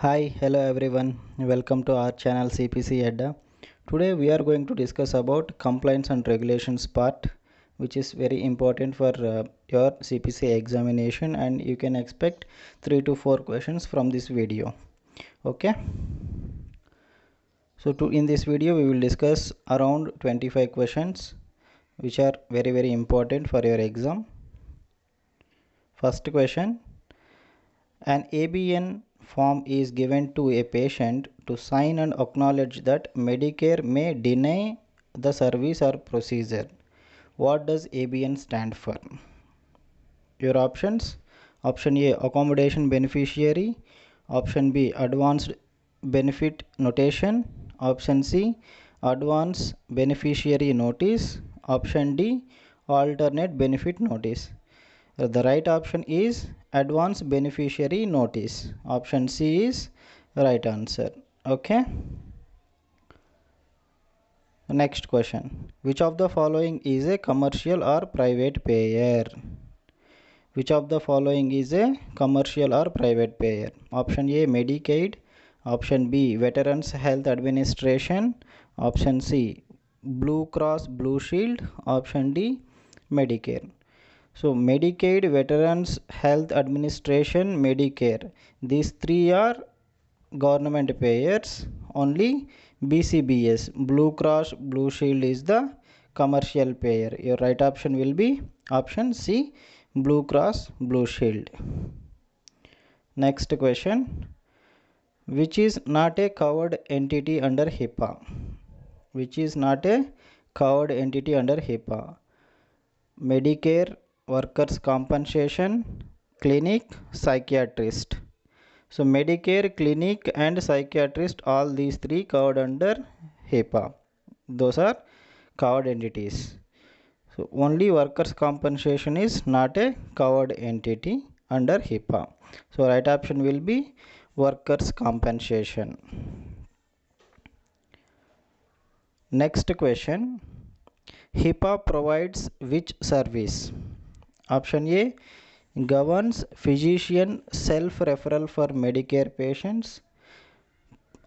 Hi, hello everyone. Welcome to our channel CPC ADDA. Today we are going to discuss about compliance and regulations part, which is very important for your CPC examination, and you can expect 3 to 4 questions from this video. Okay. So in this video we will discuss around 25 questions which are very important for your exam. First question: an ABN form is given to a patient to sign and acknowledge that Medicare may deny the service or procedure. What does ABN stand for? Your options: option A, accommodation beneficiary; option B, advanced benefit notation; option C, advance beneficiary notice; option D, alternate benefit notice. The right option is advance beneficiary notice. Option C is right answer. Okay. Next question: which of the following is a commercial or private payer? Which of the following is a commercial or private payer? Option A, Medicaid; option B, Veterans Health Administration; option C, Blue Cross Blue Shield; option D, Medicare. So Medicaid, Veterans Health Administration, Medicare, these three are government payers. Only BCBS, Blue Cross Blue Shield, is the commercial payer. Your right option will be option C, Blue Cross Blue Shield. Next question: which is not a covered entity under HIPAA? Which is not a covered entity under HIPAA? Medicare, workers compensation, clinic, psychiatrist. So Medicare, clinic and psychiatrist, all these three covered under HIPAA. Those are covered entities. So only workers compensation is not a covered entity under HIPAA. So right option will be workers compensation. Next question: HIPAA provides which service? Option A, governs physician self-referral for Medicare patients.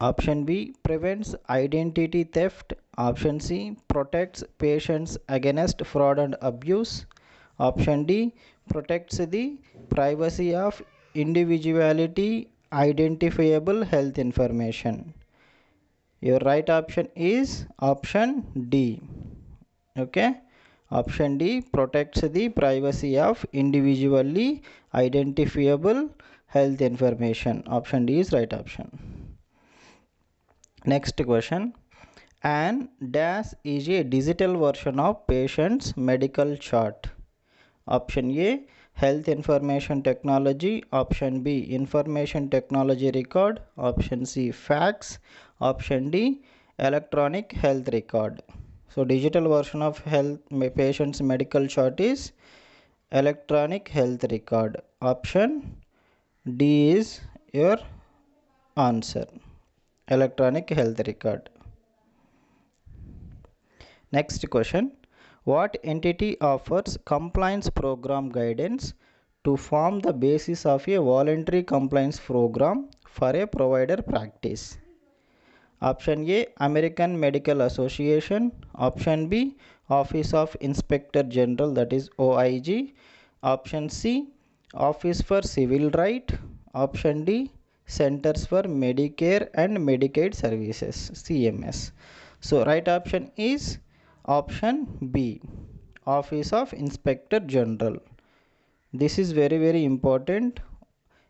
Option B, prevents identity theft. Option C, protects patients against fraud and abuse. Option D, protects the privacy of individuality identifiable health information. Your right option is option D. Okay. Option D, protects the privacy of individually identifiable health information. Option D is right option. Next question: an dash is a digital version of patient's medical chart. Option A, health information technology. Option B, information technology record. Option C, fax. Option D, electronic health record. So digital version of patient's medical chart is electronic health record. Option D is your answer. Electronic health record. Next question: what entity offers compliance program guidance to form the basis of a voluntary compliance program for a provider practice? Option A, American Medical Association. Option B, Office of Inspector General, that is OIG. Option C, Office for Civil Right. Option D, Centers for Medicare and Medicaid Services, CMS. So right option is option B, Office of Inspector General. This is very important.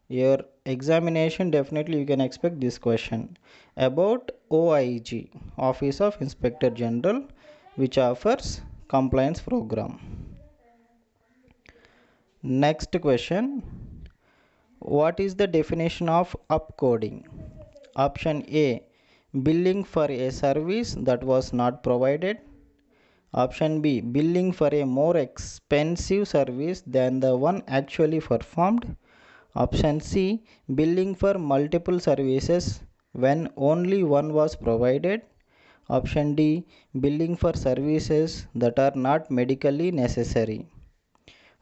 Your examination, definitely you can expect this question about OIG, Office of Inspector General, which offers compliance program. Next question: what is the definition of upcoding? Option A, billing for a service that was not provided. Option B, billing for a more expensive service than the one actually performed. Option C, billing for multiple services when only one was provided. Option D, billing for services that are not medically necessary.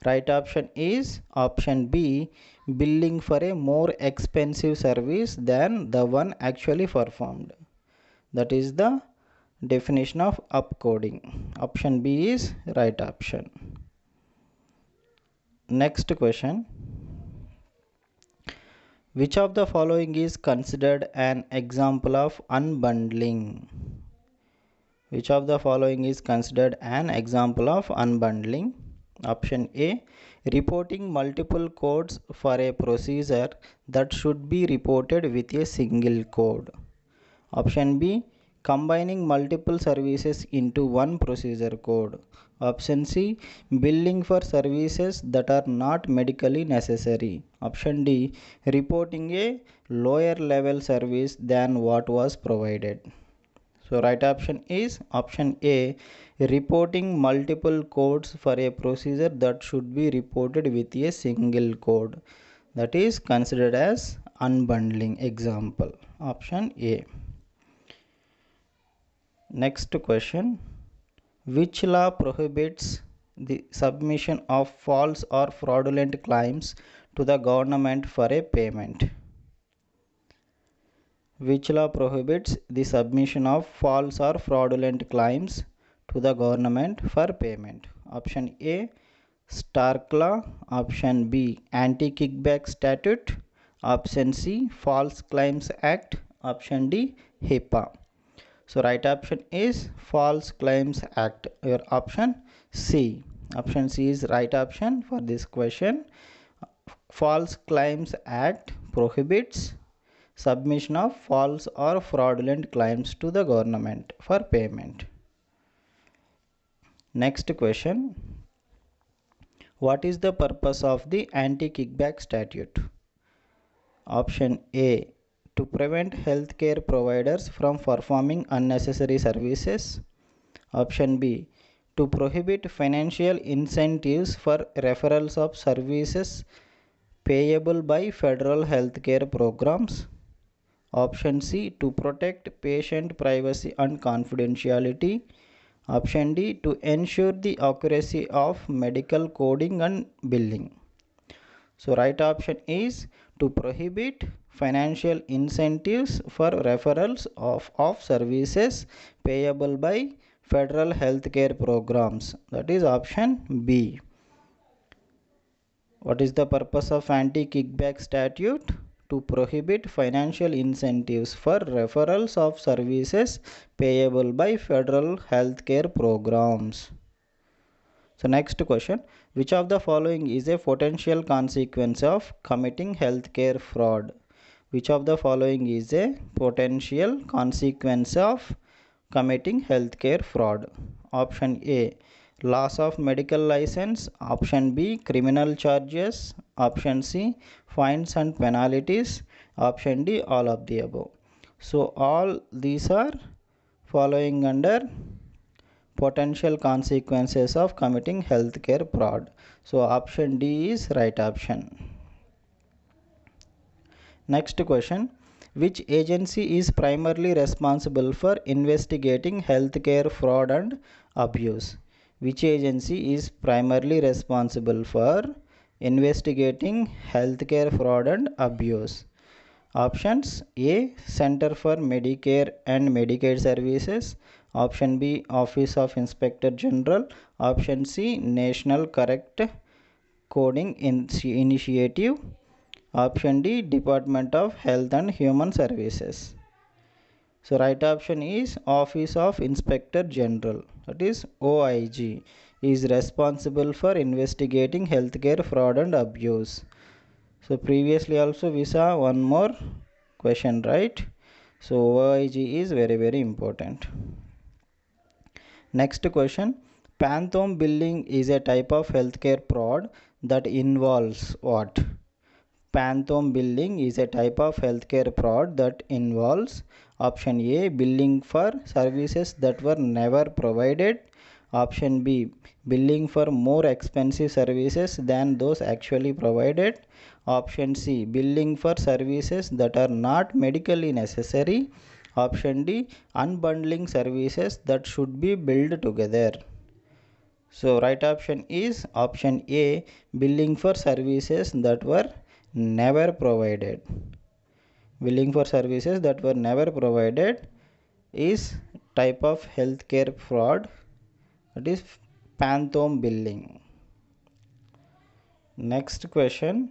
Right option is option B, billing for a more expensive service than the one actually performed. That is the definition of upcoding. Option B is right option. Next question. Which of the following is considered an example of unbundling? Which of the following is considered an example of unbundling? Option A, reporting multiple codes for a procedure that should be reported with a single code. Option B, combining multiple services into one procedure code. Option C, billing for services that are not medically necessary. Option D, reporting a lower level service than what was provided. So right option is option A, reporting multiple codes for a procedure that should be reported with a single code. That is considered as unbundling example. Option A. Next question. Which law prohibits the submission of false or fraudulent claims to the government for a payment? Which law prohibits the submission of false or fraudulent claims to the government for payment? Option A, Stark Law. Option B, Anti-Kickback Statute. Option C, False Claims Act. Option D, HIPAA. So right option is False Claims Act. Your option C. Option C is right option for this question. False Claims Act prohibits submission of false or fraudulent claims to the government for payment. Next question. What is the purpose of the anti-kickback statute? Option A, to prevent healthcare providers from performing unnecessary services. Option B, to prohibit financial incentives for referrals of services payable by federal healthcare programs. Option C, to protect patient privacy and confidentiality. Option D, to ensure the accuracy of medical coding and billing. So right option is to prohibit financial incentives for referrals of services payable by federal healthcare programs. That is option B. What is the purpose of anti-kickback statute? To prohibit financial incentives for referrals of services payable by federal healthcare programs. So next question, which of the following is a potential consequence of committing healthcare fraud? Which of the following is a potential consequence of committing healthcare fraud? Option A, loss of medical license. Option B, criminal charges. Option C, fines and penalties. Option D, all of the above. So all these are following under potential consequences of committing healthcare fraud. So option D is right option. Next question, which agency is primarily responsible for investigating healthcare fraud and abuse? Which agency is primarily responsible for investigating healthcare fraud and abuse? Options A, Center for Medicare and Medicaid Services. Option B, Office of Inspector General. Option C, National Correct Coding Initiative. Option D, Department of Health and Human Services. So right option is Office of Inspector General, that is OIG, is responsible for investigating healthcare fraud and abuse. So previously also we saw one more question, right? So OIG is very important. Next question, phantom billing is a type of healthcare fraud that involves what? Phantom billing is a type of healthcare fraud that involves option A, billing for services that were never provided. Option B, billing for more expensive services than those actually provided. Option C, billing for services that are not medically necessary. Option D, unbundling services that should be billed together. So right option is option A, billing for services that were never provided. Billing for services that were never provided is type of healthcare fraud, that is phantom billing. Next question,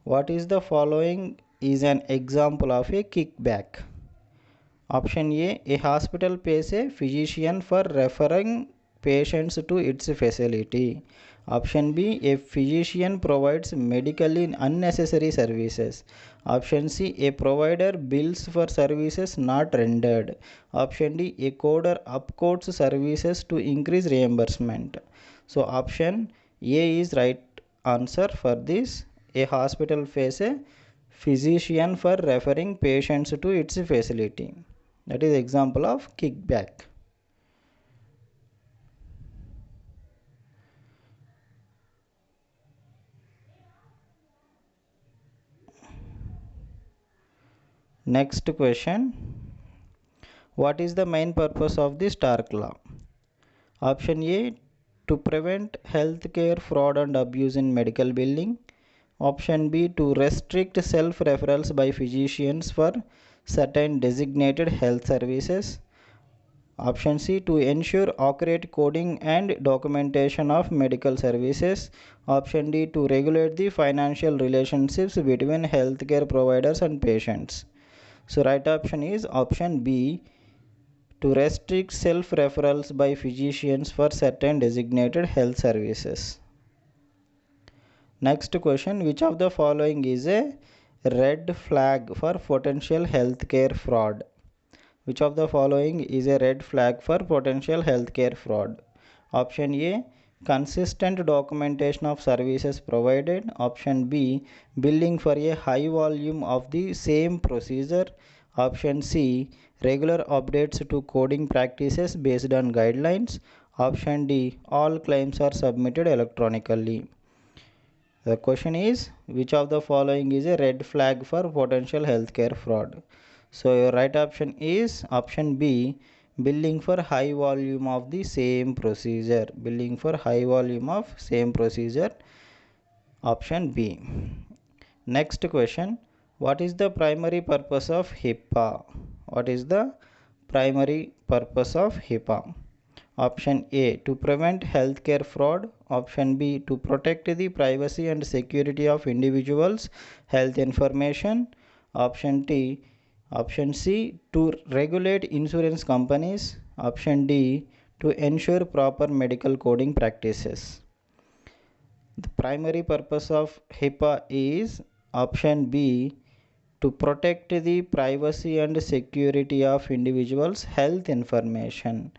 what is the following is an example of a kickback? Option A hospital pays a physician for referring patients to its facility. Option B, a physician provides medically unnecessary services. Option C, a provider bills for services not rendered. Option D, a coder upcodes services to increase reimbursement. So option A is right answer for this. A hospital pays a physician for referring patients to its facility. That is example of kickback. Next question, what is the main purpose of the Stark law? Option A, to prevent healthcare fraud and abuse in medical billing. Option B, to restrict self-referrals by physicians for certain designated health services. Option C, to ensure accurate coding and documentation of medical services. Option D, to regulate the financial relationships between healthcare providers and patients. So right option is option B, to restrict self-referrals by physicians for certain designated health services. Next question, which of the following is a red flag for potential healthcare fraud? Which of the following is a red flag for potential healthcare fraud? Option A, consistent documentation of services provided. Option B, billing for a high volume of the same procedure. Option C, regular updates to coding practices based on guidelines. Option D, all claims are submitted electronically. The question is, which of the following is a red flag for potential healthcare fraud? So your right option is option B, billing for high volume of the same procedure. Billing for high volume of same procedure. Option B. Next question, what is the primary purpose of HIPAA? What is the primary purpose of HIPAA? Option A, to prevent healthcare fraud. Option B, to protect the privacy and security of individuals' health information. Option C, to regulate insurance companies. Option D, to ensure proper medical coding practices. The primary purpose of HIPAA is option B, to protect the privacy and security of individuals' health information.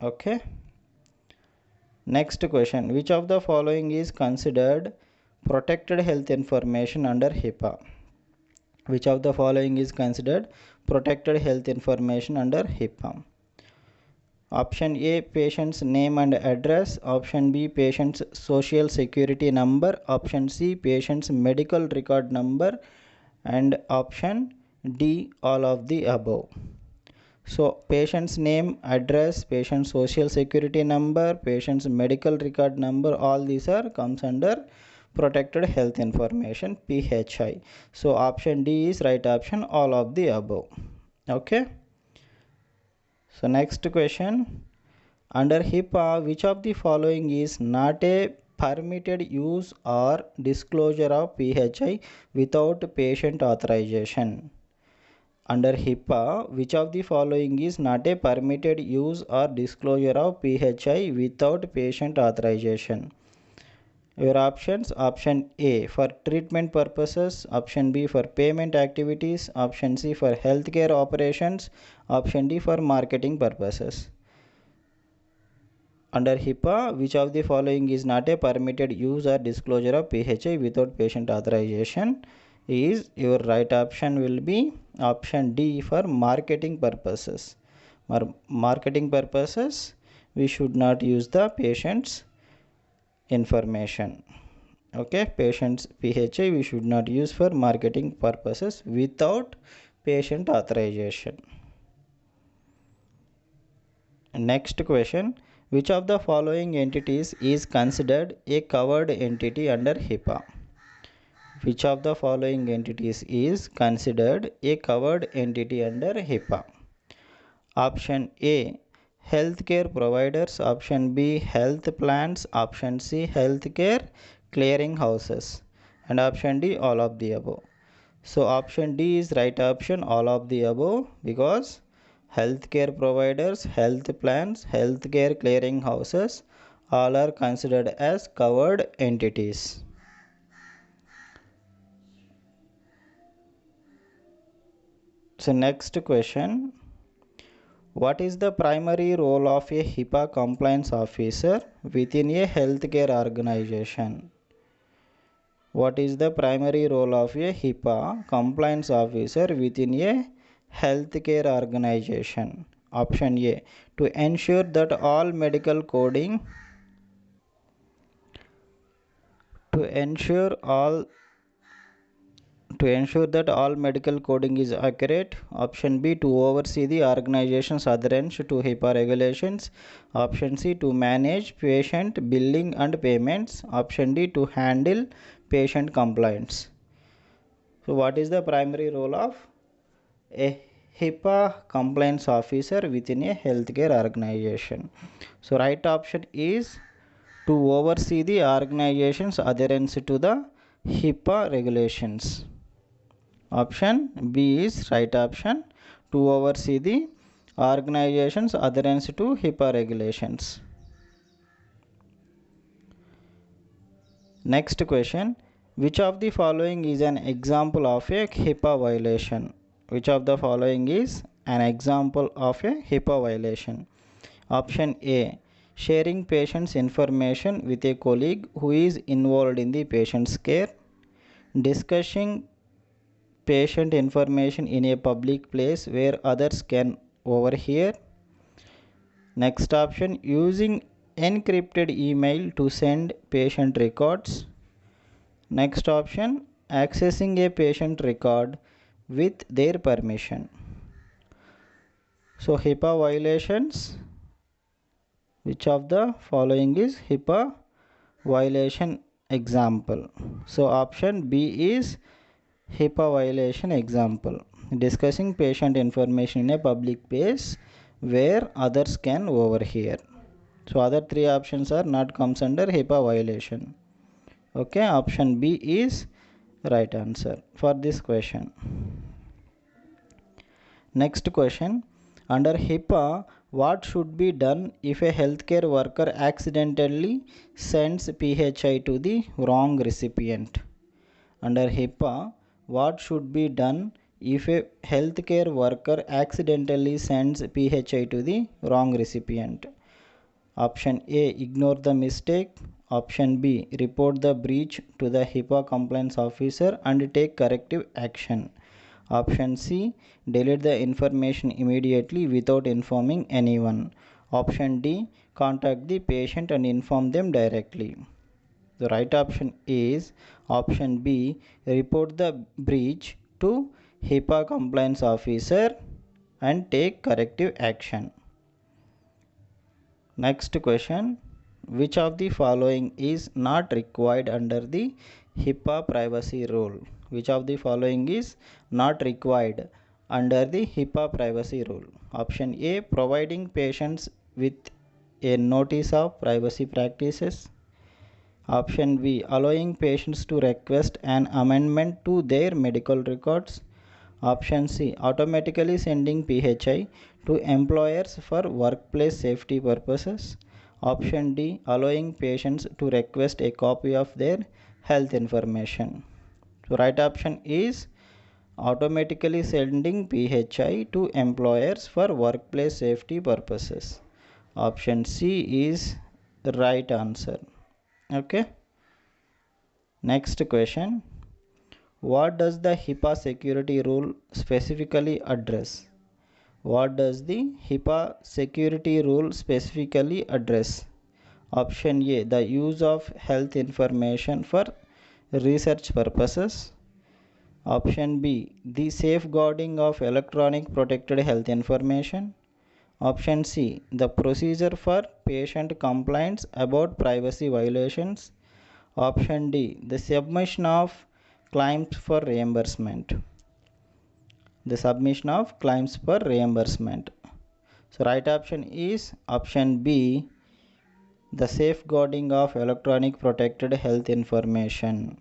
Okay. Next question, which of the following is considered protected health information under HIPAA? Which of the following is considered protected health information under HIPAA? Option A, patient's name and address. Option B, patient's social security number. Option C, patient's medical record number. And option D, all of the above. So patient's name, address, patient's social security number, patient's medical record number, all these are comes under protected health information, PHI. So option D is right option, all of the above. Okay. So next question, under HIPAA, which of the following is not a permitted use or disclosure of PHI without patient authorization? Under HIPAA, which of the following is not a permitted use or disclosure of PHI without patient authorization? Your options, option A for treatment purposes, option B for payment activities, option C for healthcare operations, option D for marketing purposes. Under HIPAA, which of the following is not a permitted use or disclosure of PHI without patient authorization? Is your right option will be option D for marketing purposes. For marketing purposes, we should not use the patient's information. Okay, patient's PHI we should not use for marketing purposes without patient authorization. Next question. Which of the following entities is considered a covered entity under HIPAA? Which of the following entities is considered a covered entity under HIPAA? Option A, healthcare providers. Option B, health plans. Option C, healthcare clearing houses. And option D, all of the above. So option D is right option, all of the above, because healthcare providers, health plans, healthcare clearing houses all are considered as covered entities. So next question. What is the primary role of a HIPAA compliance officer within a healthcare organization? What is the primary role of a HIPAA compliance officer within a healthcare organization? Option A, to ensure that all medical coding to ensure that all medical coding is accurate. Option B, to oversee the organization's adherence to HIPAA regulations. Option C, to manage patient billing and payments. Option D, to handle patient complaints. So what is the primary role of a HIPAA compliance officer within a healthcare organization? So right option is to oversee the organization's adherence to the HIPAA regulations. Option B is right option, to oversee the organization's adherence to HIPAA regulations. Next question. Which of the following is an example of a HIPAA violation? Which of the following is an example of a HIPAA violation? Option A, sharing patient's information with a colleague who is involved in the patient's care. Discussing patient information in a public place where others can overhear. Next option, using encrypted email to send patient records. Next option, accessing a patient record with their permission. So HIPAA violations, which of the following is HIPAA violation example? So option B is HIPAA violation example, discussing patient information in a public place where others can overhear. So other three options are not comes under HIPAA violation. Okay, option B is right answer for this question. Next question. Under HIPAA, what should be done if a healthcare worker accidentally sends PHI to the wrong recipient? Under HIPAA, what should be done if a healthcare worker accidentally sends PHI to the wrong recipient? Option A, ignore the mistake. Option B, report the breach to the HIPAA compliance officer and take corrective action. Option C, delete the information immediately without informing anyone. Option D, contact the patient and inform them directly. The right option is option B, report the breach to HIPAA compliance officer and take corrective action. Next question. Which of the following is not required under the HIPAA privacy rule? Which of the following is not required under the HIPAA privacy rule? Option A, providing patients with a notice of privacy practices. Option B, allowing patients to request an amendment to their medical records. Option C, automatically sending PHI to employers for workplace safety purposes. Option D, allowing patients to request a copy of their health information. So right option is automatically sending PHI to employers for workplace safety purposes. Option C is the right answer. Okay. Next question. What does the HIPAA security rule specifically address? What does the HIPAA security rule specifically address? Option A, the use of health information for research purposes. Option B, the safeguarding of electronic protected health information. Option C, the procedure for patient complaints about privacy violations. Option D, the submission of claims for reimbursement. The submission of claims for reimbursement. So right option is option B, the safeguarding of electronic protected health information.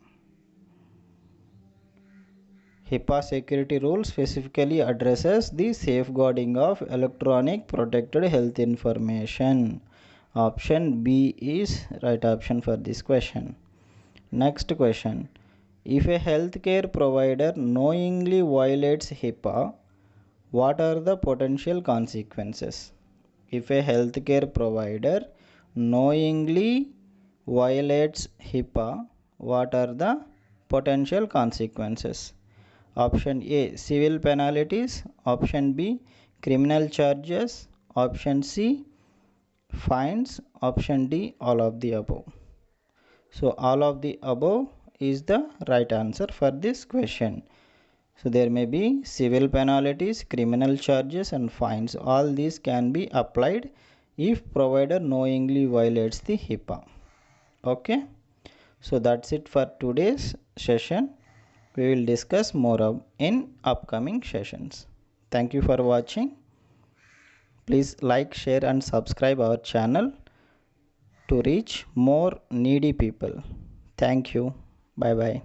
HIPAA security rule specifically addresses the safeguarding of electronic protected health information. Option B is right option for this question. Next question. If a healthcare provider knowingly violates HIPAA, what are the potential consequences? If a healthcare provider knowingly violates HIPAA, what are the potential consequences? Option A, civil penalties. Option B, criminal charges. Option C, fines. Option D, all of the above. So all of the above is the right answer for this question. So there may be civil penalties, criminal charges and fines. All these can be applied if provider knowingly violates the HIPAA. Okay. So that's it for today's session. We will discuss more in upcoming sessions. Thank you for watching. Please like, share and subscribe our channel to reach more needy people. Thank you. Bye bye.